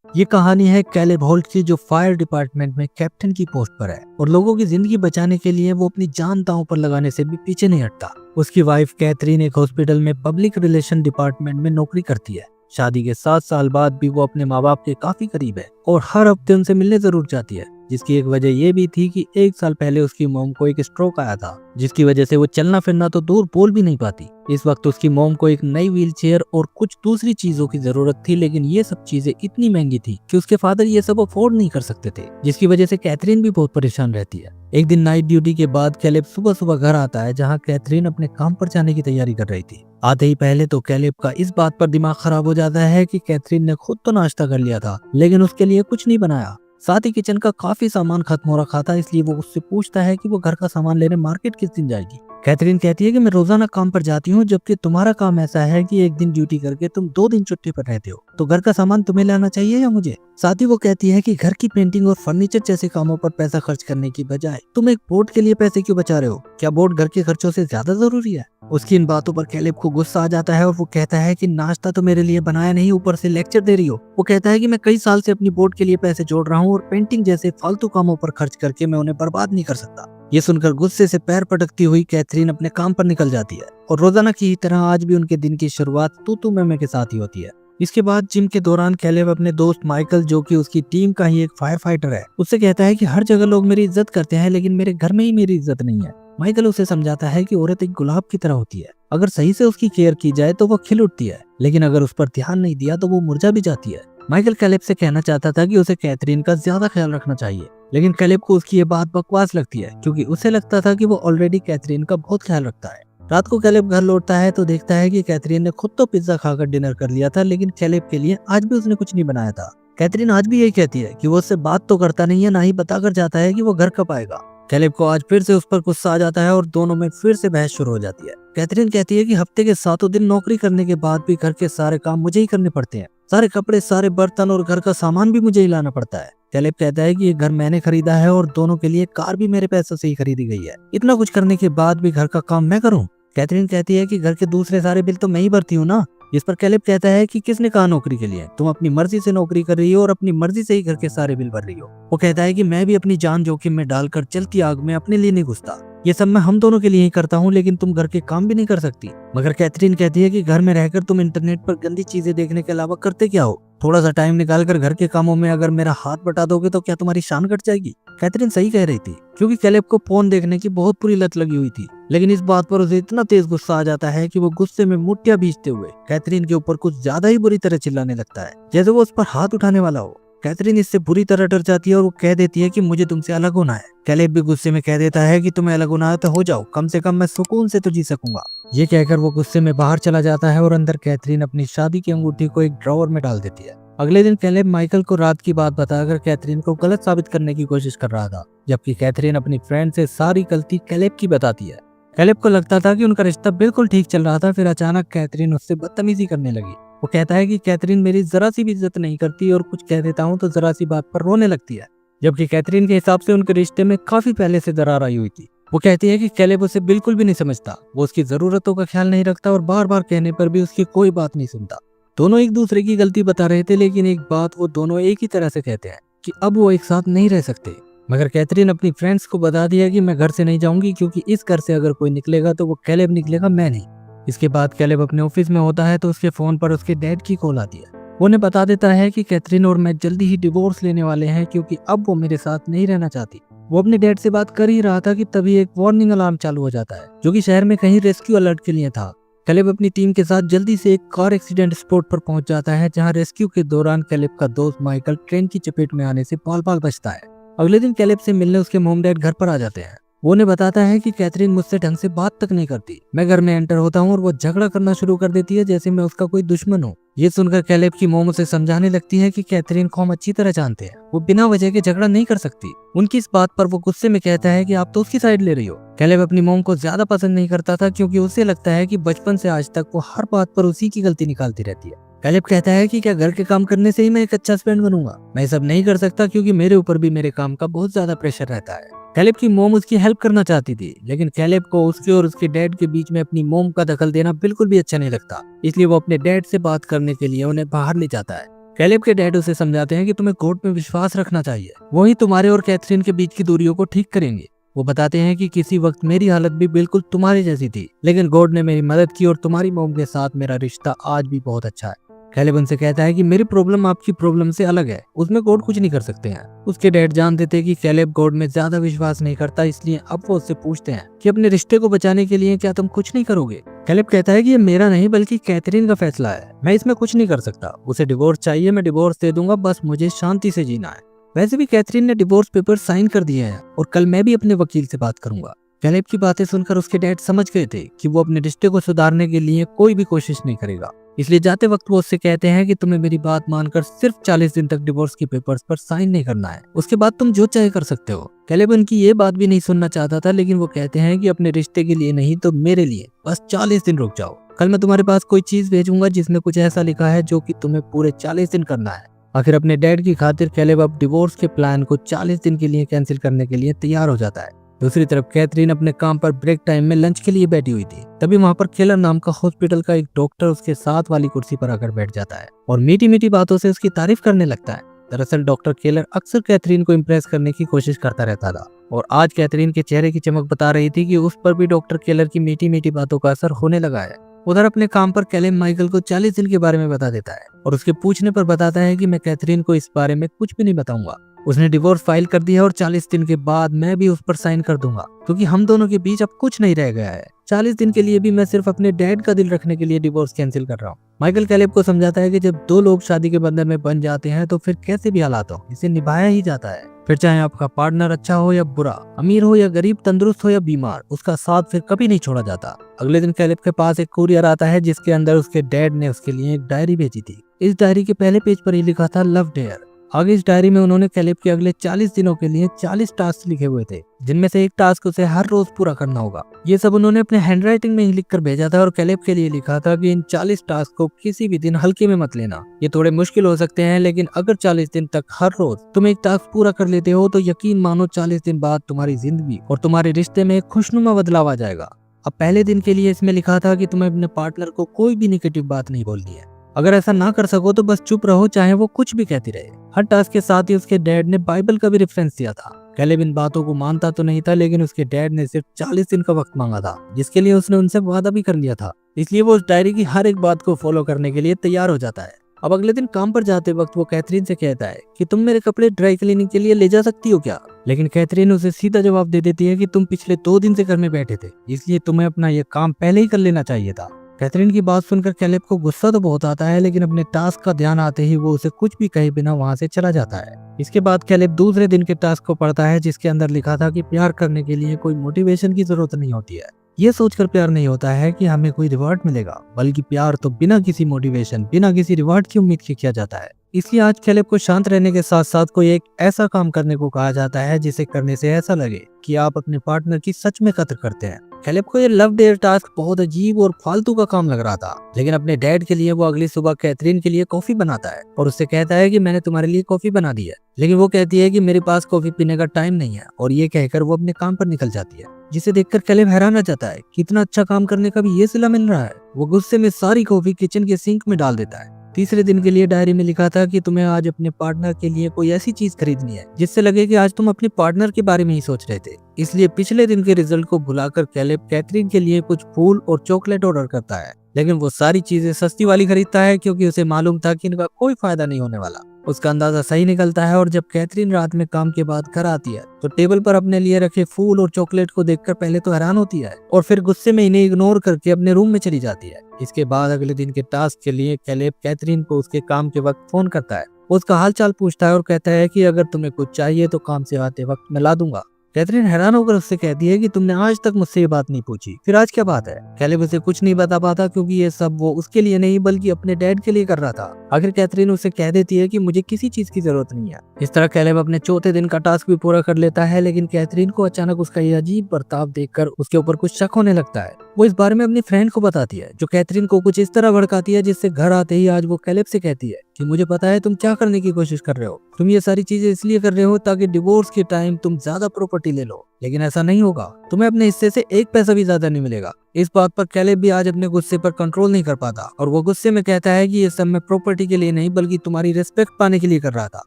ये कहानी है कैलेब होल्ट की, जो फायर डिपार्टमेंट में कैप्टन की पोस्ट पर है और लोगों की जिंदगी बचाने के लिए वो अपनी जान दांव पर लगाने से भी पीछे नहीं हटता। उसकी वाइफ कैथरीन एक हॉस्पिटल में पब्लिक रिलेशन डिपार्टमेंट में नौकरी करती है। शादी के 7 साल बाद भी वो अपने माँ बाप के काफी करीब है और हर हफ्ते उनसे मिलने जरूर जाती है, जिसकी एक वजह ये भी थी कि 1 साल पहले उसकी मॉम को एक स्ट्रोक आया था, जिसकी वजह से वो चलना फिरना तो दूर बोल भी नहीं पाती। इस वक्त उसकी मॉम को एक नई व्हील चेयर और कुछ दूसरी चीजों की जरूरत थी, लेकिन ये सब चीजें इतनी महंगी थी कि उसके फादर ये सब अफोर्ड नहीं कर सकते थे, जिसकी वजह से कैथरीन भी बहुत परेशान रहती है। एक दिन नाइट ड्यूटी के बाद कैलेब सुबह सुबह घर आता है, जहाँ कैथरीन अपने काम पर जाने की तैयारी कर रही थी। आते ही पहले तो कैलेब का इस बात पर दिमाग खराब हो जाता है कि कैथरीन ने खुद तो नाश्ता कर लिया था, लेकिन उसके लिए कुछ नहीं बनाया। साथ ही किचन का काफी सामान खत्म हो रखा था, इसलिए वो उससे पूछता है कि वो घर का सामान लेने मार्केट किस दिन जाएगी। कैथरीन कहती है कि मैं रोजाना काम पर जाती हूँ, जबकि तुम्हारा काम ऐसा है कि एक दिन ड्यूटी करके तुम 2 दिन छुट्टी पर रहते हो, तो घर का सामान तुम्हें लाना चाहिए या मुझे। साथ ही वो कहती है कि घर की पेंटिंग और फर्नीचर जैसे कामों पर पैसा खर्च करने की बजाय तुम एक बोर्ड के लिए पैसे क्यों बचा रहे हो? क्या बोर्ड घर के खर्चों से ज्यादा जरूरी है? उसकी इन बातों पर कैलेब को गुस्सा आ जाता है और वो कहता है कि नाश्ता तो मेरे लिए बनाया नहीं, ऊपर से लेक्चर दे रही हो। वो कहता है कि मैं कई साल से अपनी बोर्ड के लिए पैसे जोड़ रहा हूँ और पेंटिंग जैसे फालतू कामों पर खर्च करके मैं उन्हें बर्बाद नहीं कर सकता। ये सुनकर गुस्से से पैर पटकती हुई कैथरीन अपने काम पर निकल जाती है और रोजाना की तरह आज भी उनके दिन की शुरुआत तू तू मैं के साथ ही होती है। इसके बाद जिम के दौरान कैलेब अपने दोस्त माइकल, जो कि उसकी टीम का ही एक फायर फाइटर है, उससे कहता है कि हर जगह लोग मेरी इज्जत करते हैं, लेकिन मेरे घर में ही मेरी इज्जत नहीं है। माइकल उसे समझाता है कि औरत एक गुलाब की तरह होती है, अगर सही से उसकी केयर की जाए तो वो खिल उठती है, लेकिन अगर उस पर ध्यान नहीं दिया तो वो मुरझा भी जाती है। माइकल कैलेब से कहना चाहता था कि उसे कैथरीन का ज्यादा ख्याल रखना चाहिए, लेकिन कैलेब को उसकी ये बात बकवास लगती है, क्योंकि उसे लगता था कि वो ऑलरेडी कैथरीन का बहुत ख्याल रखता है। रात को कैलेब घर लौटता है तो देखता है कि कैथरीन ने खुद तो पिज्जा खाकर डिनर कर लिया था, लेकिन कैलेब के लिए आज भी उसने कुछ नहीं बनाया था। कैथरीन आज भी यही कहती है कि वो उससे बात तो करता नहीं है, ना ही बताकर जाता है कि वो घर कब आएगा। कैलेब को आज फिर से उस पर गुस्सा आ जाता है और दोनों में फिर से बहस शुरू हो जाती है। कैथरीन कहती है कि हफ्ते के 7 दिन नौकरी करने के बाद भी घर के सारे काम मुझे ही करने पड़ते हैं, सारे कपड़े, सारे बर्तन और घर का सामान भी मुझे ही लाना पड़ता है। कैलेब कहता है कि ये घर मैंने खरीदा है और दोनों के लिए कार भी मेरे पैसों से ही खरीदी गई है, इतना कुछ करने के बाद भी घर का काम मैं करूं। कैथरीन कहती है कि घर के दूसरे सारे बिल तो मैं ही भरती हूँ ना। जिस पर कैलेब कहता है कि किसने कहा नौकरी के लिए, तुम अपनी मर्जी से नौकरी कर रही हो और अपनी मर्जी से ही घर के सारे बिल भर रही हो। वो कहता है कि मैं भी अपनी जान जोखिम में डालकर चलती आग में अपने लिए नहीं घुसता, ये सब मैं हम दोनों के लिए ही करता हूँ, लेकिन तुम घर के काम भी नहीं कर सकती। मगर कैथरीन कहती है कि घर में रहकर तुम इंटरनेट पर गंदी चीजें देखने के अलावा करते क्या हो? थोड़ा सा टाइम निकालकर घर के कामों में अगर मेरा हाथ बटा दोगे तो क्या तुम्हारी शान कट जाएगी? कैथरीन सही कह रही थी, क्योंकि कैलेब को फोन देखने की बहुत बुरी लत लगी हुई थी, लेकिन इस बात पर उसे इतना तेज गुस्सा आ जाता है कि वो गुस्से में मुट्ठियां भींचते हुए कैथरीन के ऊपर कुछ ज्यादा ही बुरी तरह चिल्लाने लगता है, जैसे वो उस पर हाथ उठाने वाला हो। कैथरीन इससे बुरी तरह डर जाती है और वो कह देती है कि मुझे तुमसे अलग होना है। कैलेब भी गुस्से में कह देता है कि तुम्हें अलग होना है तो हो जाओ, कम से कम मैं सुकून से तो जी सकूंगा। ये कहकर वो गुस्से में बाहर चला जाता है और अंदर कैथरीन अपनी शादी की अंगूठी को एक ड्रॉवर में डाल देती है। अगले दिन कैलेब माइकल को रात की बात बताकर कैथरीन को गलत साबित करने की कोशिश कर रहा था, जबकि कैथरीन अपनी फ्रेंड से सारी गलती कैलेब की बताती है। कैलेब को लगता था कि उनका रिश्ता बिल्कुल ठीक चल रहा था, फिर अचानक कैथरीन उससे बदतमीजी करने लगी। वो कहता है कि कैथरीन मेरी जरा सी भी इज्जत नहीं करती और कुछ कह देता हूँ तो जरा सी बात पर रोने लगती है, जबकि कैथरीन के हिसाब से उनके रिश्ते में काफी पहले से दरार आई हुई थी। वो कहती है कि कैलेब उसे बिल्कुल भी नहीं समझता, वो उसकी जरूरतों का ख्याल नहीं रखता और बार बार कहने पर भी उसकी कोई बात नहीं सुनता। दोनों एक दूसरे की गलती बता रहे थे, लेकिन एक बात वो दोनों एक ही तरह से कहते हैं कि अब वो एक साथ नहीं रह सकते। मगर कैथरीन अपनी फ्रेंड्स को बता दिया कि मैं घर से नहीं जाऊंगी, क्योंकि इस घर से अगर कोई निकलेगा तो वो कैलेब निकलेगा, मैं नहीं। इसके बाद कैलेब अपने ऑफिस में होता है तो उसके फोन पर उसके डैड की कॉल आती है। वो उन्हें बता देता है कि कैथरीन और मैं जल्दी ही डिवोर्स लेने वाले हैं, क्योंकि अब वो मेरे साथ नहीं रहना चाहती। वो अपने डैड से बात कर ही रहा था कि तभी एक वार्निंग अलार्म चालू हो जाता है, जो कि शहर में कहीं रेस्क्यू अलर्ट के लिए था। कैलेब अपनी टीम के साथ जल्दी से एक कार एक्सीडेंट स्पॉट पर पहुंच जाता है, जहां रेस्क्यू के दौरान कैलेब का दोस्त माइकल ट्रेन की चपेट में आने से बाल बाल बचता है। अगले दिन कैलेब से मिलने उसके मॉम डैड घर पर आ जाते हैं। वो उन्हें बताता है कि कैथरीन मुझसे ढंग से बात तक नहीं करती। मैं घर में एंटर होता हूँ और वो झगड़ा करना शुरू कर देती है, जैसे मैं उसका कोई दुश्मन हूँ। ये सुनकर कैलेब की मॉम उसे समझाने लगती है कि कैथरीन को हम अच्छी तरह जानते हैं, वो बिना वजह के झगड़ा नहीं कर सकती। उनकी इस बात पर वो गुस्से में कहता है कि आप तो उसकी साइड ले रही हो। कैलेब अपनी मॉम को ज्यादा पसंद नहीं करता था, क्योंकि उसे लगता है कि बचपन से आज तक वो हर बात पर उसी की गलती निकालती रहती है। कैलेब कहता है कि क्या घर के काम करने से ही मैं एक अच्छा हस्बैंड बनूंगा? मैं सब नहीं कर सकता, क्योंकि मेरे ऊपर भी मेरे काम का बहुत ज्यादा प्रेशर रहता है। कैलेब की मॉम उसकी हेल्प करना चाहती थी, लेकिन कैलेब को उसके और उसके डैड के बीच में अपनी मॉम का दखल देना बिल्कुल भी अच्छा नहीं लगता, इसलिए वो अपने डैड से बात करने के लिए उन्हें बाहर ले जाता है। कैलेब के डैड उसे समझाते हैं कि तुम्हें कोर्ट में विश्वास रखना चाहिए, वही तुम्हारे और कैथरीन के बीच की दूरियों को ठीक करेंगे। वो बताते हैं कि किसी वक्त मेरी हालत भी बिल्कुल तुम्हारी जैसी थी, लेकिन गॉड ने मेरी मदद की और तुम्हारी मॉम के साथ मेरा रिश्ता आज भी बहुत अच्छा है। कैलेब उनसे कहता है कि मेरी प्रॉब्लम आपकी प्रॉब्लम से अलग है, उसमें गॉड कुछ नहीं कर सकते हैं। उसके डैड जानते थे कि कैलेब गॉड में ज्यादा विश्वास नहीं करता, इसलिए अब वो उससे पूछते हैं कि अपने रिश्ते को बचाने के लिए क्या तुम कुछ नहीं करोगे। कैलेब कहता है कि ये मेरा नहीं बल्कि कैथरीन का फैसला है, मैं इसमें कुछ नहीं कर सकता। उसे डिवोर्स चाहिए, मैं डिवोर्स दे दूंगा, बस मुझे शांति से जीना है। वैसे भी कैथरीन ने डिवोर्स पेपर साइन कर दिए हैं और कल मैं भी अपने वकील से बात करूंगा। कैलेब की बातें सुनकर उसके डैड समझ गए थे कि वो अपने रिश्ते को सुधारने के लिए कोई भी कोशिश नहीं करेगा, इसलिए जाते वक्त वो उससे कहते हैं कि तुम्हें मेरी बात मानकर सिर्फ 40 दिन तक डिवोर्स की पेपर्स पर साइन नहीं करना है, उसके बाद तुम जो चाहे कर सकते हो। कैलेब उनकी ये बात भी नहीं सुनना चाहता था, लेकिन वो कहते हैं कि अपने रिश्ते के लिए नहीं तो मेरे लिए बस 40 दिन रुक जाओ। कल मैं तुम्हारे पास कोई चीज भेजूंगा जिसमें कुछ ऐसा लिखा है जो कि तुम्हें पूरे 40 दिन करना है। आखिर अपने डैड की खातिर कैलेब अब डिवोर्स के प्लान को 40 दिन के लिए कैंसिल करने के लिए तैयार हो जाता है। दूसरी तरफ कैथरीन अपने काम पर ब्रेक टाइम में लंच के लिए बैठी हुई थी। तभी वहाँ पर केलर नाम का हॉस्पिटल का एक डॉक्टर उसके साथ वाली कुर्सी पर आकर बैठ जाता है और मीठी मीठी बातों से उसकी तारीफ करने लगता है। दरअसल डॉक्टर केलर अक्सर कैथरीन को इम्प्रेस करने की कोशिश करता रहता था और आज कैथरीन के चेहरे की चमक बता रही थी कि उस पर भी डॉक्टर केलर की मीठी मीठी बातों का असर होने लगा है। उधर अपने काम पर कैलेब माइकल को 40 दिन के बारे में बता देता है और उसके पूछने पर बताता है कि मैं कैथरीन को इस बारे में कुछ भी नहीं बताऊंगा। उसने डिवोर्स फाइल कर दिया और 40 दिन के बाद मैं भी उस पर साइन कर दूंगा, क्योंकि हम दोनों के बीच अब कुछ नहीं रह गया है। 40 दिन के लिए भी मैं सिर्फ अपने डैड का दिल रखने के लिए डिवोर्स कैंसिल कर रहा हूँ। माइकल कैलेब को समझाता है कि जब दो लोग शादी के बंधन में बन जाते हैं तो फिर कैसे भी हालात हो इसे निभाया ही जाता है। फिर चाहे आपका पार्टनर अच्छा हो या बुरा, अमीर हो या गरीब, तंदुरुस्त हो या बीमार, उसका साथ फिर कभी नहीं छोड़ा जाता। अगले दिन कैलेब के पास एक कुरियर आता है जिसके अंदर उसके डैड ने उसके लिए एक डायरी भेजी थी। इस डायरी के पहले पेज पर ये लिखा था लव डेयर। आगे इस डायरी में उन्होंने कैलेब के अगले 40 दिनों के लिए 40 टास्क लिखे हुए थे, जिनमें से एक टास्क उसे हर रोज पूरा करना होगा। ये सब उन्होंने अपने हैंडराइटिंग में ही लिखकर भेजा था और कैलेब के लिए लिखा था कि इन 40 टास्क को किसी भी दिन हल्के में मत लेना। ये थोड़े मुश्किल हो सकते हैं, लेकिन अगर 40 दिन तक हर रोज तुम एक टास्क पूरा कर लेते हो तो यकीन मानो 40 दिन बाद तुम्हारी जिंदगी और तुम्हारे रिश्ते में एक खुशनुमा बदलाव आ जाएगा। अब पहले दिन के लिए इसमें लिखा था कि तुम्हें अपने पार्टनर को कोई भी नेगेटिव बात नहीं बोलनी है। अगर ऐसा ना कर सको तो बस चुप रहो, चाहे वो कुछ भी कहती रहे। हर टास्क के साथ ही उसके डैड ने बाइबल का भी रेफरेंस दिया था। कैलेब इन बातों को मानता तो नहीं था, लेकिन उसके डैड ने सिर्फ 40 दिन का वक्त मांगा था, जिसके लिए उसने उनसे वादा भी कर लिया था। इसलिए वो उस डायरी की हर एक बात को फॉलो करने के लिए तैयार हो जाता है। अब अगले दिन काम पर जाते वक्त वो कैथरीन से कहता है कि तुम मेरे कपड़े ड्राई क्लीनिंग के लिए ले जा सकती हो क्या। लेकिन कैथरीन उसे सीधा जवाब दे देती है कि तुम पिछले 2 दिन से घर में बैठे थे, इसलिए तुम्हें अपना ये काम पहले ही कर लेना चाहिए था। कैथरीन की बात सुनकर कैलेब को गुस्सा तो बहुत आता है, लेकिन अपने टास्क का ध्यान आते ही वो उसे कुछ भी कहे बिना वहां से चला जाता है। इसके बाद कैलेब दूसरे दिन के टास्क को पढ़ता है, जिसके अंदर लिखा था कि प्यार करने के लिए कोई मोटिवेशन की जरूरत नहीं होती है। ये सोचकर प्यार नहीं होता है कि हमें कोई रिवॉर्ड मिलेगा, बल्कि प्यार तो बिना किसी मोटिवेशन, बिना किसी रिवॉर्ड की उम्मीद के किया जाता है। इसलिए आज कैलेब को शांत रहने के साथ साथ कोई एक ऐसा काम करने को कहा जाता है जिसे करने से ऐसा लगे कि आप अपने पार्टनर की सच में कदर करते हैं। कैलेब को ये लव डेयर टास्क बहुत अजीब और फालतू का काम लग रहा था, लेकिन अपने डैड के लिए वो अगली सुबह कैथरीन के लिए कॉफी बनाता है और उससे कहता है कि मैंने तुम्हारे लिए कॉफी बना दी है। लेकिन वो कहती है कि मेरे पास कॉफी पीने का टाइम नहीं है, और ये कहकर वो अपने काम पर निकल जाती है, जिसे देखकर कैलेब हैरान रह जाता है कि इतना अच्छा काम करने का भी ये सिला मिल रहा है। वो गुस्से में सारी कॉफी किचन के सिंक में डाल देता है। तीसरे दिन के लिए डायरी में लिखा था कि तुम्हें आज अपने पार्टनर के लिए कोई ऐसी चीज खरीदनी है जिससे लगे कि आज तुम अपने पार्टनर के बारे में ही सोच रहे थे। इसलिए पिछले दिन के रिजल्ट को भुलाकर कैलेब कैथरीन के लिए कुछ फूल और चॉकलेट ऑर्डर करता है, लेकिन वो सारी चीजें सस्ती वाली खरीदता है क्योंकि उसे मालूम था कि इनका कोई फायदा नहीं होने वाला। उसका अंदाजा सही निकलता है और जब कैथरीन रात में काम के बाद घर आती है तो टेबल पर अपने लिए रखे फूल और चॉकलेट को देखकर पहले तो हैरान होती है और फिर गुस्से में इन्हें इग्नोर करके अपने रूम में चली जाती है। इसके बाद अगले दिन के टास्क के लिए कैलेब कैथरीन को उसके काम के वक्त फोन करता है, उसका हालचाल पूछता है और कहता है कि अगर तुम्हें कुछ चाहिए तो काम से आते वक्त मैं ला दूंगा। कैथरीन हैरान होकर उससे कहती है कि तुमने आज तक मुझसे ये बात नहीं पूछी, फिर आज क्या बात है। कैलेब उसे कुछ नहीं बता पाता क्योंकि ये सब वो उसके लिए नहीं बल्कि अपने डैड के लिए कर रहा था। आखिर कैथरीन उसे कह देती है कि मुझे किसी चीज की जरूरत नहीं है। इस तरह कैलेब अपने चौथे दिन का टास्क भी पूरा कर लेता है, लेकिन कैथरीन को अचानक उसका ये अजीब बर्ताव देखकर उसके ऊपर कुछ शक होने लगता है। वो इस बारे में अपनी फ्रेंड को बताती है, जो कैथरीन को कुछ इस तरह भड़काती है जिससे घर आते ही आज वो कैलेब से कहती है कि मुझे पता है तुम क्या करने की कोशिश कर रहे हो। तुम ये सारी चीजें इसलिए कर रहे हो ताकि डिवोर्स के टाइम तुम ज्यादा प्रॉपर्टी ले लो, लेकिन ऐसा नहीं होगा। तुम्हें अपने हिस्से से एक पैसा भी ज्यादा नहीं मिलेगा। इस बात पर कैलेब भी आज अपने गुस्से पर कंट्रोल नहीं कर पाता और वो गुस्से में कहता है कि ये सब मैं प्रॉपर्टी के लिए नहीं बल्कि तुम्हारी रिस्पेक्ट पाने के लिए कर रहा था।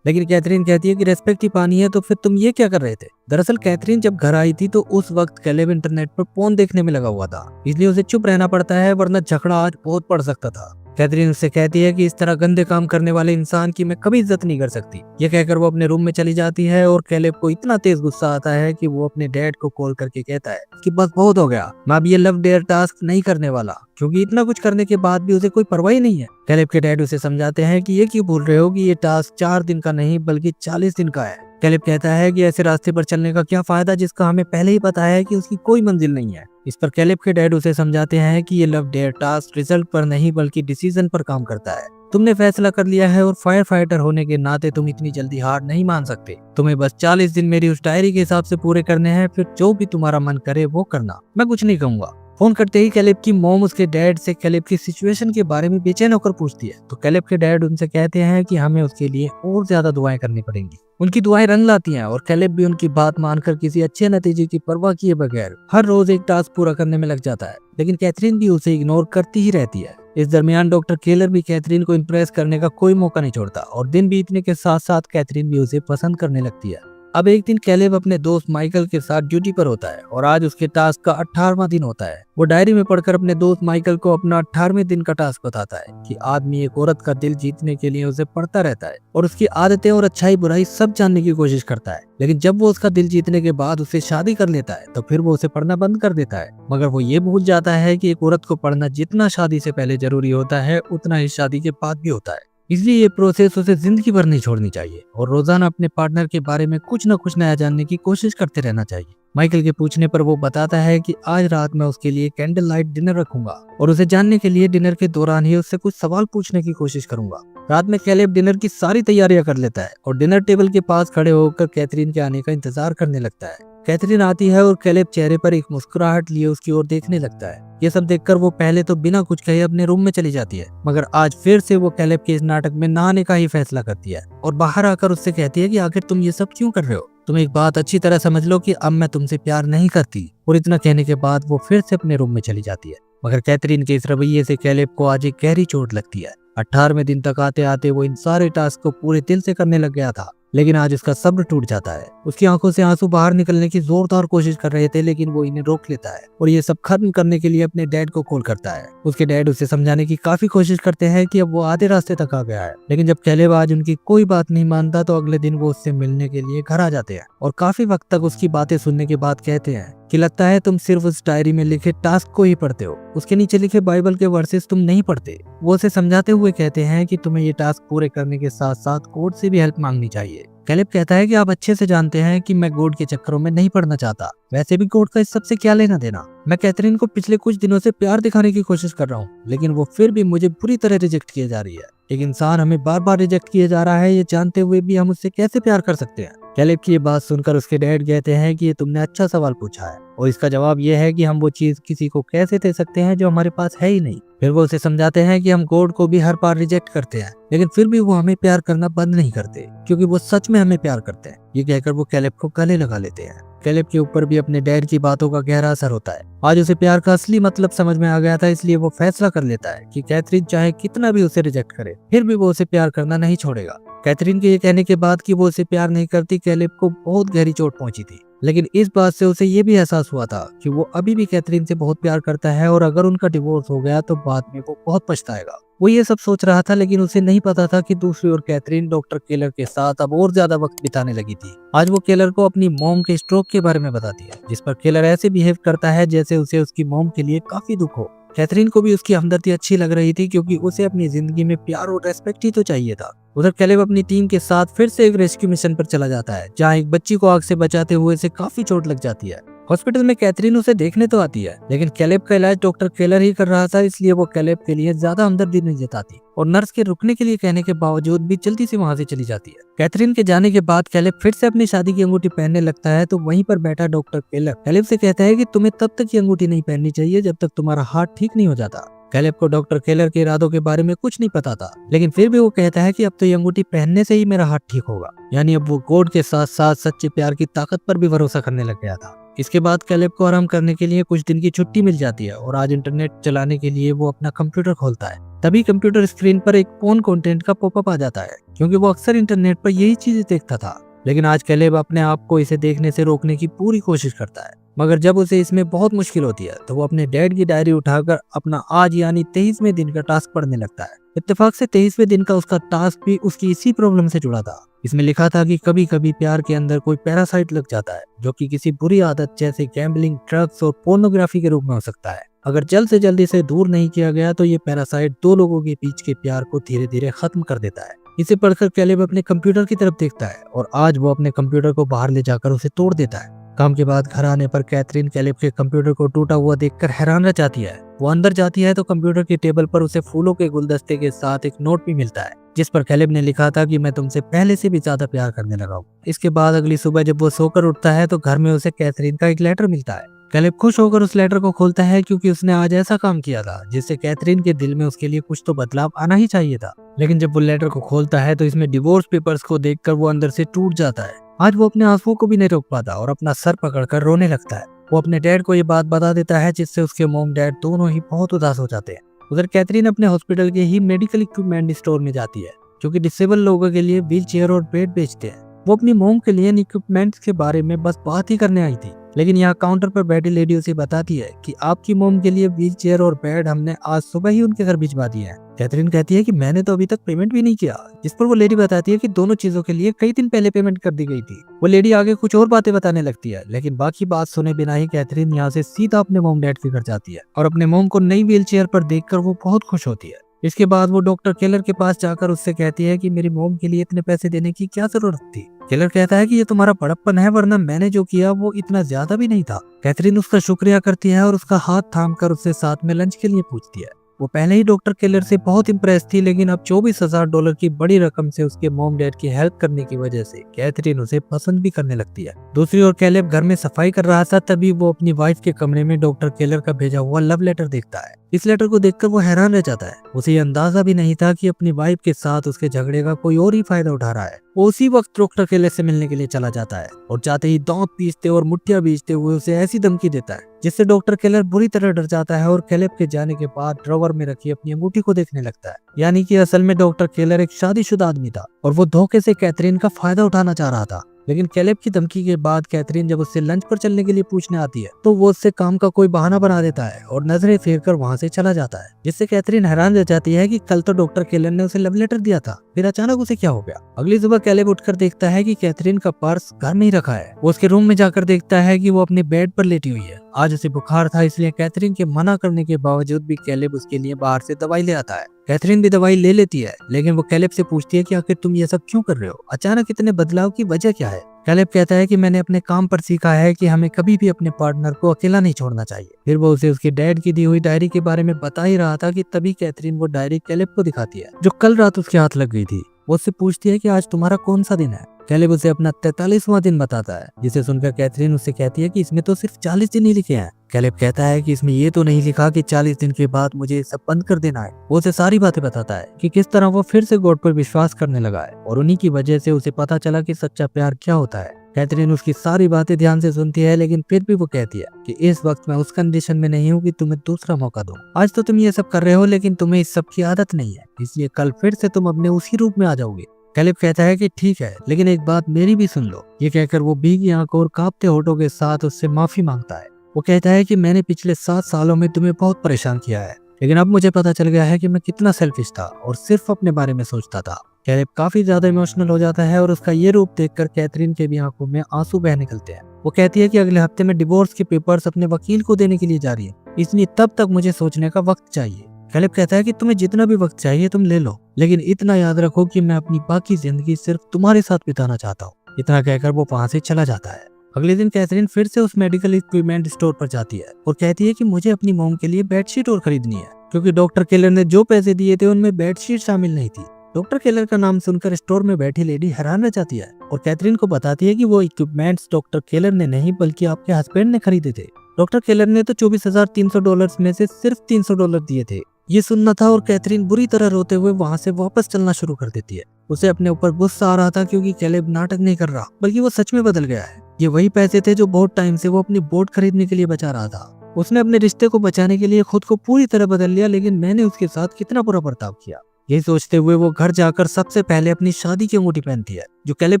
लेकिन कैथरीन कहती है कि रिस्पेक्ट ही पानी है तो फिर तुम ये क्या कर रहे थे। दरअसल कैथरीन जब घर आई थी तो उस वक्त कैलेब इंटरनेट पर पोर्न देखने में लगा हुआ था, इसलिए उसे चुप रहना पड़ता है, वरना झगड़ा आज बहुत पड़ सकता था। कैथरीन उससे कहती है कि इस तरह गंदे काम करने वाले इंसान की मैं कभी इज्जत नहीं कर सकती। ये कहकर वो अपने रूम में चली जाती है और कैलेब को इतना तेज गुस्सा आता है कि वो अपने डैड को कॉल करके कहता है कि बस बहुत हो गया, मैं अब ये लव डेयर टास्क नहीं करने वाला, क्योंकि इतना कुछ करने के बाद भी उसे कोई परवाह ही नहीं है। कैलेब के डैड उसे समझाते हैं कि ये क्यों भूल रहे हो कि ये टास्क 4 दिन का नहीं बल्कि 40 दिन का है। कैलेब कहता है कि ऐसे रास्ते पर चलने का क्या फायदा जिसका हमें पहले ही पता है कि उसकी कोई मंजिल नहीं है। इस पर कैलेब के डैड उसे समझाते हैं कि ये लव डेयर टास्क रिजल्ट पर नहीं बल्कि डिसीजन पर काम करता है। तुमने फैसला कर लिया है और फायर फाइटर होने के नाते तुम इतनी जल्दी हार नहीं मान सकते। तुम्हें बस 40 दिन मेरी उस डायरी के हिसाब से पूरे करने हैं, फिर जो भी तुम्हारा मन करे वो करना, मैं कुछ नहीं कहूंगा। फोन करते ही कैलेब की मॉम उसके डैड से कैलेब की सिचुएशन के बारे में बेचैन होकर पूछती है, तो कैलेब के डैड उनसे कहते हैं कि हमें उसके लिए और ज्यादा दुआएं करनी पड़ेंगी। उनकी दुआएं रंग लाती हैं और कैलेब भी उनकी बात मानकर किसी अच्छे नतीजे की परवाह किए बगैर हर रोज एक टास्क पूरा करने में लग जाता है। लेकिन कैथरीन भी उसे इग्नोर करती ही रहती है। इस दरमियान डॉक्टर केलर भी कैथरीन को इम्प्रेस करने का कोई मौका नहीं छोड़ता और दिन बीतने के साथ साथ कैथरीन भी उसे पसंद करने लगती है। अब एक दिन कैलेब अपने दोस्त माइकल के साथ ड्यूटी पर होता है और आज उसके टास्क का 18वां दिन होता है। वो डायरी में पढ़कर अपने दोस्त माइकल को अपना 18वें दिन का टास्क बताता है कि आदमी एक औरत का दिल जीतने के लिए उसे पढ़ता रहता है और उसकी आदतें और अच्छाई बुराई सब जानने की कोशिश करता है, लेकिन जब वो उसका दिल जीतने के बाद उसे शादी कर लेता है तो फिर वो उसे पढ़ना बंद कर देता है। मगर वो ये भूल जाता है कि एक औरत को पढ़ना जितना शादी से पहले जरूरी होता है उतना ही शादी के बाद भी होता है। इसलिए ये प्रोसेस उसे जिंदगी भर नहीं छोड़नी चाहिए और रोजाना अपने पार्टनर के बारे में कुछ न कुछ नया जानने की कोशिश करते रहना चाहिए। माइकल के पूछने पर वो बताता है कि आज रात मैं उसके लिए कैंडल लाइट डिनर रखूंगा और उसे जानने के लिए डिनर के दौरान ही उससे कुछ सवाल पूछने की कोशिश करूंगा। रात में कैलेब डिनर की सारी तैयारियां कर लेता है और डिनर टेबल के पास खड़े होकर कैथरीन के आने का इंतजार करने लगता है। कैथरीन आती है और कैलेब चेहरे पर एक मुस्कुराहट लिए उसकी ओर देखने लगता है। ये सब देखकर वो पहले तो बिना कुछ कहे अपने रूम में चली जाती है, मगर आज फिर से वो कैलेब के इस नाटक में नहाने का ही फैसला करती है और बाहर आकर उससे कहती है कि आखिर तुम ये सब क्यों कर रहे हो। तुम एक बात अच्छी तरह समझ लो कि अब मैं तुमसे प्यार नहीं करती। और इतना कहने के बाद वो फिर से अपने रूम में चली जाती है। मगर कैथरीन के इस रवैये से कैलेब को आज एक गहरी चोट लगती है। 18वें दिन तक आते आते वो इन सारे टास्क को पूरे दिल से करने लग गया था, लेकिन आज उसका सब्र टूट जाता है। उसकी आंखों से आंसू बाहर निकलने की जोरदार कोशिश कर रहे थे, लेकिन वो इन्हें रोक लेता है और ये सब खत्म करने के लिए अपने डैड को कॉल करता है। उसके डैड उसे समझाने की काफी कोशिश करते हैं कि अब वो आधे रास्ते तक आ गया है, लेकिन जब कैलेब आज उनकी कोई बात नहीं मानता तो अगले दिन वो उससे मिलने के लिए घर आ जाते हैं और काफी वक्त तक उसकी बातें सुनने के बाद कहते हैं कि लगता है तुम सिर्फ उस डायरी में लिखे टास्क को ही पढ़ते हो, उसके नीचे लिखे बाइबल के वर्सेस तुम नहीं पढ़ते। वो उसे समझाते हुए कहते हैं कि तुम्हें ये टास्क पूरे करने के साथ साथ कोर्ट से भी हेल्प मांगनी चाहिए। कैलेब कहता है कि आप अच्छे से जानते हैं कि मैं गॉड के चक्करों में नहीं पड़ना चाहता, वैसे भी गॉड का इस सबसे क्या लेना देना। मैं कैथरीन को पिछले कुछ दिनों से प्यार दिखाने की कोशिश कर रहा हूँ, लेकिन वो फिर भी मुझे बुरी तरह रिजेक्ट किए जा रही है। एक इंसान हमें बार बार रिजेक्ट किए जा रहा है, ये जानते हुए भी हम उससे कैसे प्यार कर सकते हैं। कैलेब की ये बात सुनकर उसके डैड कहते हैं कि ये तुमने अच्छा सवाल पूछा है और इसका जवाब ये है कि हम वो चीज किसी को कैसे दे सकते हैं जो हमारे पास है ही नहीं। फिर वो उसे समझाते हैं कि हम गॉड को भी हर बार रिजेक्ट करते हैं, लेकिन फिर भी वो हमें प्यार करना बंद नहीं करते, क्योंकि वो सच में हमें प्यार करते हैं। ये कहकर वो कैलेब को गले लगा लेते हैं। कैलेब के ऊपर भी अपने डैड की बातों का गहरा असर होता है। आज उसे प्यार का असली मतलब समझ में आ गया था, इसलिए वो फैसला कर लेता है कि कैथरीन चाहे कितना भी उसे रिजेक्ट करे, फिर भी वो उसे प्यार करना नहीं छोड़ेगा। कैथरीन के ये कहने के बाद कि वो उसे प्यार नहीं करती, कैलेब को बहुत गहरी चोट पहुंची थी, लेकिन इस बात से उसे ये भी एहसास हुआ था कि वो अभी भी कैथरीन से बहुत प्यार करता है और अगर उनका डिवोर्स हो गया तो बाद में वो बहुत पछताएगा। वो ये सब सोच रहा था, लेकिन उसे नहीं पता था कि दूसरी ओर कैथरीन डॉक्टर केलर के साथ अब और ज्यादा वक्त बिताने लगी थी। आज वो केलर को अपनी मॉम के स्ट्रोक के बारे में बताती है, जिस पर केलर ऐसे बिहेव करता है जैसे उसे उसकी मॉम के लिए काफी दुख हो। कैथरीन को भी उसकी हमदर्दी अच्छी लग रही थी, क्योंकि उसे अपनी जिंदगी में प्यार और रेस्पेक्ट ही तो चाहिए था। उधर कैलेब अपनी टीम के साथ फिर से एक रेस्क्यू मिशन पर चला जाता है, जहाँ एक बच्ची को आग से बचाते हुए से काफी चोट लग जाती है। हॉस्पिटल में कैथरीन उसे देखने तो आती है, लेकिन कैलेब का इलाज डॉक्टर केलर ही कर रहा था, इसलिए वो कैलेब के लिए ज्यादा हमदर्दी नहीं जताती और नर्स के रुकने के लिए कहने के बावजूद भी जल्दी से वहाँ से चली जाती है। कैथरीन के जाने के बाद कैलेब फिर से अपनी शादी की अंगूठी पहनने लगता है, तो वहीं पर बैठा डॉक्टर केलर कैलेब से कहता है कि तुम्हें तब तक ये अंगूठी नहीं पहननी चाहिए जब तक तुम्हारा हार्ट ठीक नहीं हो जाता। कैलेब को डॉक्टर केलर के इरादों के बारे में कुछ नहीं पता था, लेकिन फिर भी वो कहता है कि अब तो ये अंगूठी पहनने से ही मेरा हार्ट ठीक होगा। यानी अब वो गॉड के साथ साथ सच्चे प्यार की ताकत पर भी भरोसा करने लग गया था। इसके बाद कैलेब को आराम करने के लिए कुछ दिन की छुट्टी मिल जाती है और आज इंटरनेट चलाने के लिए वो अपना कंप्यूटर खोलता है। तभी कंप्यूटर स्क्रीन पर एक पोर्न कंटेंट का पॉपअप आ जाता है, क्योंकि वो अक्सर इंटरनेट पर यही चीजें देखता था। लेकिन आज कैलेब अपने आप को इसे देखने से रोकने की पूरी कोशिश करता है, मगर जब उसे इसमें बहुत मुश्किल होती है तो वो अपने डैड की डायरी उठाकर अपना आज यानी 23वें दिन का टास्क पढ़ने लगता है। इत्तेफाक से 23वें दिन का उसका टास्क भी उसकी इसी प्रॉब्लम से जुड़ा था। इसमें लिखा था कि कभी कभी प्यार के अंदर कोई पैरासाइट लग जाता है, जो कि किसी बुरी आदत जैसे गैम्बलिंग, ड्रग्स और पोर्नोग्राफी के रूप में हो सकता है। अगर जल्द से जल्द इसे दूर नहीं किया गया तो ये पैरासाइट दो लोगों के बीच के प्यार को धीरे धीरे खत्म कर देता है। इसे पढ़कर कैलेब अपने कंप्यूटर की तरफ देखता है और आज वो अपने कंप्यूटर को बाहर ले जाकर उसे तोड़ देता है। काम के बाद घर आने पर कैथरीन कैलेब के कंप्यूटर को टूटा हुआ देखकर हैरान रह जाती है। वो अंदर जाती है तो कंप्यूटर की टेबल पर उसे फूलों के गुलदस्ते के साथ एक नोट भी मिलता है, जिस पर कैलेब ने लिखा था कि मैं तुमसे पहले से भी ज्यादा प्यार करने लगा हूँ। इसके बाद अगली सुबह जब वो सोकर उठता है तो घर में उसे कैथरीन का एक लेटर मिलता है। कैलेब खुश होकर उस लेटर को खोलता है, क्योंकि उसने आज ऐसा काम किया था जिससे कैथरीन के दिल में उसके लिए कुछ तो बदलाव आना ही चाहिए था। लेकिन जब वो लेटर को खोलता है तो इसमें डिवोर्स पेपर्स को देखकर वो अंदर से टूट जाता है। आज वो अपने आंसुओं को भी नहीं रोक पाता और अपना सर पकड़कर रोने लगता है। वो अपने डैड को ये बात बता देता है, जिससे उसके मॉम डैड दोनों ही बहुत उदास हो जाते हैं। उधर कैथरीन अपने हॉस्पिटल के ही मेडिकल इक्विपमेंट स्टोर में जाती है, जो कि डिसेबल लोगों के लिए व्हील चेयर और बेड बेचते हैं। वो अपनी मोम के लिए इन इक्विपमेंट्स के बारे में बस बात ही करने आई थी, लेकिन यहाँ काउंटर पर बैठी लेडी उसे बताती है कि आपकी मोम के लिए व्हील चेयर और बेड हमने आज सुबह ही उनके घर भिजवा दिए हैं। कैथरीन कहती है कि मैंने तो अभी तक पेमेंट भी नहीं किया, जिस पर वो लेडी बताती है कि दोनों चीजों के लिए कई दिन पहले पेमेंट कर दी गई थी। वो लेडी आगे कुछ और बातें बताने लगती है, लेकिन बाकी बात सुने बिना ही कैथरीन यहाँ से सीधा अपने मोम डैड के घर जाती है और अपने मोम को नई व्हील चेयर पर देखकर वो बहुत खुश होती है। इसके बाद वो डॉक्टर केलर के पास जाकर उससे कहती है कि मेरी मोम के लिए इतने पैसे देने की क्या जरूरत थी। केलर कहता है कि ये तुम्हारा बड़प्पन है, वरना मैंने जो किया वो इतना ज्यादा भी नहीं था। कैथरीन उसका शुक्रिया करती है और उसका हाथ थामकर उससे साथ में लंच के लिए पूछती है। वो पहले ही डॉक्टर केलर से बहुत इम्प्रेस थी, लेकिन अब $24,000 की बड़ी रकम से उसके मॉम डैड की हेल्प करने की वजह से कैथरीन उसे पसंद भी करने लगती है। दूसरी ओर कैलेब घर में सफाई कर रहा था, तभी वो अपनी वाइफ के कमरे में डॉक्टर केलर का भेजा हुआ लव लेटर देखता है। इस लेटर को देखकर वो हैरान रह जाता है। उसे ये अंदाजा भी नहीं था कि अपनी वाइफ के साथ उसके झगड़े का कोई और ही फायदा उठा रहा है। वो उसी वक्त डॉक्टर केलर से मिलने के लिए चला जाता है और जाते ही दांत पीसते और मुठ्ठियां बीचते हुए उसे ऐसी धमकी देता है, जिससे डॉक्टर केलर बुरी तरह डर जाता है और कैलेब के जाने के बाद ड्रॉवर में रखी अपनी अंगूठी को देखने लगता है। यानी कि असल में डॉक्टर केलर एक शादीशुदा आदमी था और वो धोखे से कैथरीन का फायदा उठाना चाह रहा था। लेकिन कैलेब की धमकी के बाद कैथरीन जब उससे लंच पर चलने के लिए पूछने आती है तो वो उससे काम का कोई बहाना बना देता है और नजरें फेर कर वहाँ से चला जाता है, जिससे कैथरीन हैरान रह जाती है कि कल तो डॉक्टर केलर ने उसे लव लेटर दिया था, फिर अचानक उसे क्या हो गया। अगली सुबह कैलेब उठकर देखता है कि कैथरीन का पर्स घर में ही रखा है। वो उसके रूम में जाकर देखता है कि वो अपने बेड पर लेटी हुई है। आज उसे बुखार था, इसलिए कैथरीन के मना करने के बावजूद भी कैलेब उसके लिए बाहर से दवाई ले आता है। कैथरीन भी दवाई ले लेती है, लेकिन वो कैलेब से पूछती है कि आखिर तुम ये सब क्यों कर रहे हो, अचानक इतने बदलाव की वजह क्या है। कैलेब कहता है कि मैंने अपने काम पर सीखा है कि हमें कभी भी अपने पार्टनर को अकेला नहीं छोड़ना चाहिए। फिर वो उसे उसके डैड की दी हुई डायरी के बारे में बता ही रहा था कि तभी कैथरीन वो डायरी कैलेब को दिखाती है, जो कल रात उसके हाथ लग गई थी। वो उससे पूछती है कि आज तुम्हारा कौन सा दिन है। कैलेब उसे अपना 43वां दिन बताता है, जिसे सुनकर कैथरीन उससे कहती है कि इसमें तो सिर्फ 40 दिन ही लिखे हैं। कैलेब कहता है कि इसमें ये तो नहीं लिखा कि 40 दिन के बाद मुझे सब बंद कर देना है। वो उसे सारी बातें बताता है कि किस तरह वो फिर से गॉड पर विश्वास करने लगा है और उन्हीं की वजह से उसे पता चला कि सच्चा प्यार क्या होता है। कैथरीन उसकी सारी बातें ध्यान से सुनती है, लेकिन फिर भी वो कहती है कि इस वक्त मैं उस कंडीशन में नहीं हूँ कि तुम्हें दूसरा मौका दूं। आज तो तुम ये सब कर रहे हो, लेकिन तुम्हें इस सब की आदत नहीं है, इसलिए कल फिर से तुम अपने उसी रूप में आ जाओगे। कैलेब कहता है कि ठीक है, लेकिन एक बात मेरी भी सुन लो। ये कहकर वो भीगी आंखों और कांपते होठों के साथ उससे माफी मांगता है। वो कहता है कि मैंने पिछले 7 सालों में तुम्हें बहुत परेशान किया है, लेकिन अब मुझे पता चल गया है कि मैं कितना सेल्फिश था और सिर्फ अपने बारे में सोचता था। कैलेब काफी ज्यादा इमोशनल हो जाता है और उसका ये रूप देखकर कैथरीन के भी आंखों में आंसू बह निकलते हैं। वो कहती है कि अगले हफ्ते में डिवोर्स के पेपर्स अपने वकील को देने के लिए जा रही है, इसलिए तब तक मुझे सोचने का वक्त चाहिए। कैलेब कहता है कि तुम्हें जितना भी वक्त चाहिए तुम ले लो, लेकिन इतना याद रखो कि मैं अपनी बाकी जिंदगी सिर्फ तुम्हारे साथ बिताना चाहता हूँ। इतना कहकर वो वहाँ से चला जाता है। अगले दिन कैथरीन फिर से उस मेडिकल इक्विपमेंट स्टोर पर जाती है और कहती है कि मुझे अपनी मॉम के लिए बेडशीट और खरीदनी है, क्योंकि डॉक्टर केलर ने जो पैसे दिए थे उनमें बेडशीट शामिल नहीं थी। डॉक्टर केलर का नाम सुनकर स्टोर में बैठी लेडी हैरान रह जाती है और कैथरीन को बताती है कि वो इक्विपमेंट्स डॉक्टर केलर ने नहीं बल्कि आपके हस्बैंड ने खरीदे थे। डॉक्टर केलर ने तो $24,300 में से सिर्फ $300 दिए थे। ये सुनना था और कैथरीन बुरी तरह रोते हुए वहाँ से वापस चलना शुरू कर देती है। उसे अपने ऊपर गुस्सा आ रहा था क्योंकि कैलेब नाटक नहीं कर रहा बल्कि वो सच में बदल गया है। ये वही पैसे थे जो बहुत टाइम से वो अपनी बोट खरीदने के लिए बचा रहा था। उसने अपने रिश्ते को बचाने के लिए खुद को पूरी तरह बदल लिया, लेकिन मैंने उसके साथ कितना बुरा बर्ताव किया। यही सोचते हुए वो घर जाकर सबसे पहले अपनी शादी की अंगूठी पहनती है, जो कैलेब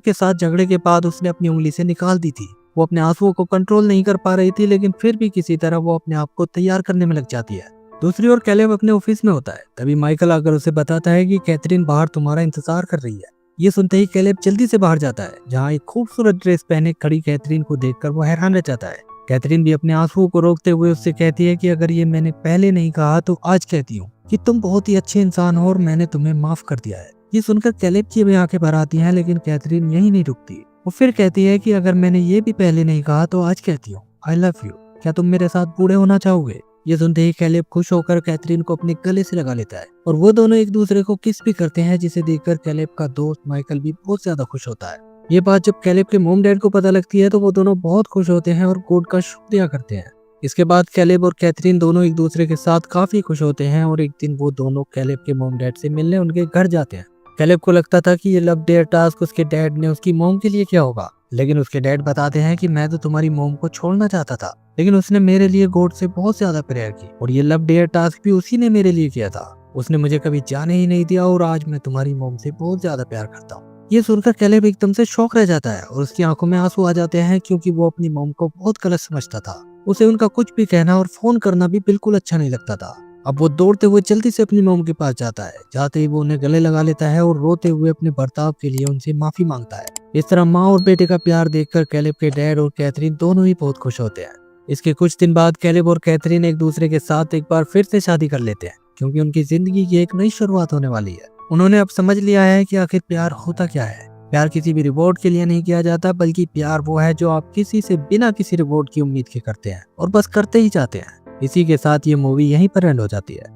के साथ झगड़े के बाद उसने अपनी उंगली से निकाल दी थी। वो अपने आंसुओं को कंट्रोल नहीं कर पा रही थी, लेकिन फिर भी किसी तरह वो अपने आप को तैयार करने में लग जाती है। दूसरी ओर कैलेब अपने ऑफिस में होता है। तभी माइकल आकर उसे बताता है कि कैथरीन बाहर तुम्हारा इंतजार कर रही है। ये सुनते ही कैलेब जल्दी से बाहर जाता है, जहाँ एक खूबसूरत ड्रेस पहने खड़ी कैथरीन को देखकर वो हैरान रह जाता है। कैथरीन भी अपने आंसुओं को रोकते हुए उससे कहती है कि अगर ये मैंने पहले नहीं कहा तो आज कहती हूँ कि तुम बहुत ही अच्छे इंसान हो और मैंने तुम्हें माफ कर दिया है। ये सुनकर कैलेब की भी आंखें भर आती हैं, लेकिन कैथरीन यही नहीं रुकती। वो फिर कहती है कि अगर मैंने ये भी पहले नहीं कहा तो आज कहती हूँ आई लव यू। क्या तुम मेरे साथ बूढ़े होना चाहोगे? ये सुनते ही कैलेब खुश होकर कैथरीन को अपने गले से लगा लेता है और वो दोनों एक दूसरे को किस भी करते हैं, जिसे देखकर कैलेब का दोस्त माइकल भी बहुत ज्यादा खुश होता है। ये बात जब कैलेब के मॉम डैड को पता लगती है तो वो दोनों बहुत खुश होते हैं और गॉड का शुक्रिया करते हैं। इसके बाद कैलेब और कैथरीन दोनों एक दूसरे के साथ काफी खुश होते हैं और एक दिन वो दोनों कैलेब के मॉम डैड से मिलने उनके घर जाते हैं। कैलेब को लगता था कि ये लव डेयर टास्क उसके डैड ने उसकी मॉम के लिए किया होगा, लेकिन उसके डैड बताते हैं कि मैं तो तुम्हारी मॉम को छोड़ना चाहता था, लेकिन उसने मेरे लिए गॉड से बहुत ज्यादा प्रेयर की और ये लव डेयर टास्क भी उसी ने मेरे लिए किया था। उसने मुझे कभी जाने ही नहीं दिया और आज मैं तुम्हारी मॉम से बहुत ज्यादा प्यार करता हूँ। ये सुनकर कैलेब एकदम से शॉक रह जाता है और उसकी आंखों में आंसू आ जाते हैं, क्योंकि वो अपनी मॉम को बहुत गलत समझता था। उसे उनका कुछ भी कहना और फोन करना भी बिल्कुल अच्छा नहीं लगता था। अब वो दौड़ते हुए जल्दी से अपनी मॉम के पास जाता है। जाते ही वो उन्हें गले लगा लेता है और रोते हुए अपने बर्ताव के लिए उनसे माफी मांगता है। इस तरह माँ और बेटे का प्यार देखकर कैलेब के डैड और कैथरीन दोनों ही बहुत खुश होते हैं। इसके कुछ दिन बाद कैलेब और कैथरीन एक दूसरे के साथ एक बार फिर से शादी कर लेते हैं, क्योंकि उनकी जिंदगी की एक नई शुरुआत होने वाली है। उन्होंने अब समझ लिया है कि आखिर प्यार होता क्या है। प्यार किसी भी रिवॉर्ड के लिए नहीं किया जाता, बल्कि प्यार वो है जो आप किसी से बिना किसी रिवॉर्ड की उम्मीद के करते हैं और बस करते ही जाते हैं। इसी के साथ ये मूवी यहीं पर एंड हो जाती है।